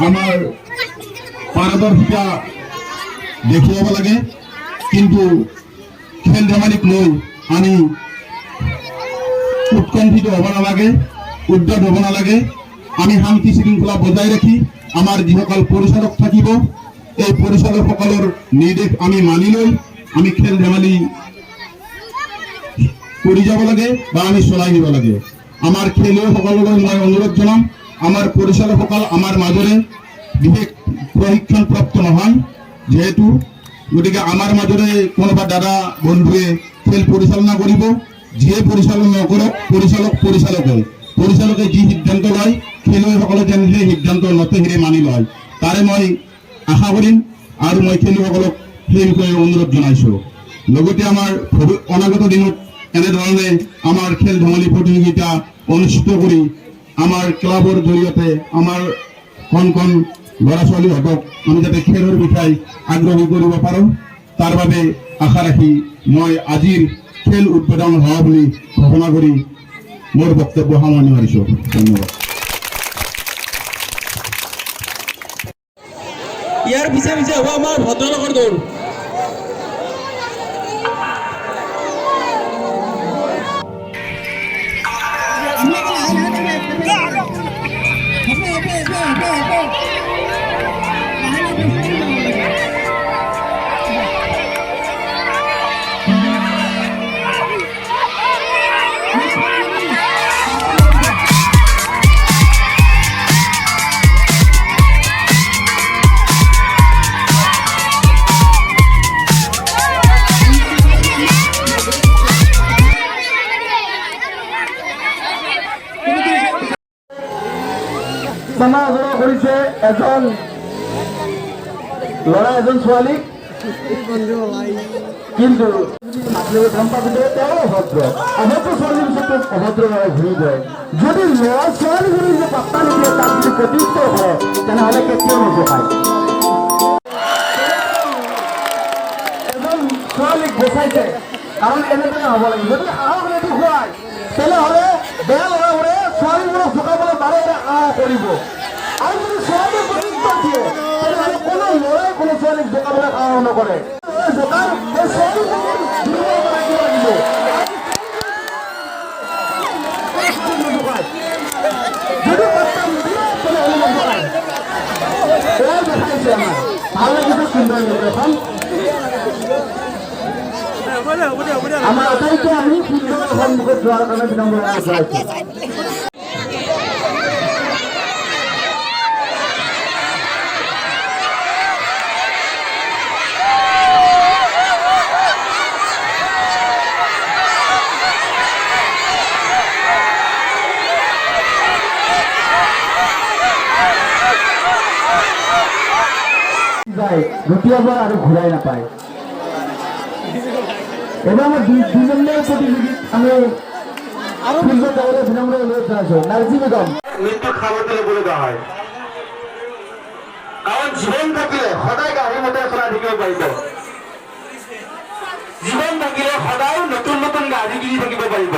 আমার পারদর্শিতা দেখিয়াব লাগে, কিন্তু খেল ধেমালিক লৈ আমি উৎকণ্ঠিত হব নালাগে, উদ্যত হব নালাগে। আমি শান্তি শৃংখলা বজাই রাখি আমার যিসকল পরিচালক থাকিব এই পৰিচালকসকলৰ নিৰ্দেশ আমি মানি লৈ আমি খেল ধেমালি কৰি যাব লাগে বা আমি চলাই নিব লাগে। আমাৰ খেলুৱৈসকললৈ মই অনুৰোধ জনাম, আমাৰ পৰিচালকসকল আমাৰ মাজৰে বিশেষ প্ৰশিক্ষণপ্ৰাপ্ত নহয় যেহেতু, গতিকে আমাৰ মাজৰে কোনোবা দাদা বন্ধুৱে খেল পৰিচালনা কৰিব, যিয়ে পৰিচালনা নকৰক পৰিচালকে যি সিদ্ধান্ত লয় খেলুৱৈসকলে যেনে সেই সিদ্ধান্ত নথিৰে মানি লয়, তাৰে মই আশা কৰিম আৰু মই খেলুৱৈসকলক সেই বিষয়ে অনুৰোধ জনাইছোঁ। লগতে আমাৰ অনাগত দিনত এনেধৰণে আমাৰ খেল ধেমালি প্ৰতিযোগিতা অনুষ্ঠিত কৰি আমাৰ ক্লাবৰ জৰিয়তে আমাৰ কণ ল'ৰা ছোৱালীহঁতক আমি যাতে খেলৰ বিষয়ে আগ্ৰহী কৰিব পাৰোঁ, তাৰ বাবে আশা ৰাখি মই আজিৰ খেল উদ্বোধন হোৱা বুলি ঘোষণা কৰি মোৰ বক্তব্য সামৰণি মাৰিছোঁ। ধন্যবাদ। ইয়াৰ পিছে হ'ব আমাৰ ভদ্ৰলোকৰ দৌৰ। সমাজৰ কৰিছে এজন ল'ৰা এজন ছোৱালী, কিন্তু গম পাব যে তেওঁ অভদ্ৰ ছোৱালীৰ পিছত অভদ্ৰ ল'ৰাই ঘূৰি যায়। যদি ল'ৰা ছোৱালীজনী যে পাত্তা নিদিয়ে তাক যদি প্ৰত্যুত্তৰ কৰে তেনেহ'লে কেতিয়াও নজোকায়। এজন ছোৱালীক বচাইছে কাৰণ এনেদৰে হ'ব লাগে। যদি সাহস নেদেখুৱায় তেনেহ'লে বেয়া ল'ৰাবোৰে ছোৱালীবোৰক জোকাবলৈ বাৰে কৰিব, আৰু যদি ছোৱালীক প্ৰত্যুত্তৰ দিয়ে তেনেহ'লে কোনো ল'ৰাই কোনো ছোৱালীক জোকাবলৈ সাহস নকৰে। জোকাৰ সেই ছোৱালীজনীৰ লাগিব। যদি পাত্তা নিদিয়ে তেনেহ'লে নজোকায়। এয়াই দেখাইছে আমাৰ ভাল লাগিছে সুন্দৰ নিৰ্দেশন। আমাৰ আটাইতকৈ আমি সুন্দৰ সন্মুখত যোৱাৰ কাৰণে বিনম্ৰ জনাইছোঁ। দ্বিতীয়বাৰ আৰু ঘূৰাই নাপায়। এবাৰ আমাৰ 2 নম্বৰ প্ৰতিযোগীত আমি ফিল্ডত যাবলৈ বিনম্ৰ অনুৰোধ জনাইছোঁ। নাৰ্জি বেগম মৃত্যুত সাৱটি ল'বলগীয়া হয়, কাৰণ জীৱন থাকিলে সদায় গাড়ী মটৰ চলাই থাকিব পাৰিব, জীৱন থাকিলে সদায় নতুন গাড়ী কিনি থাকিব পাৰিব।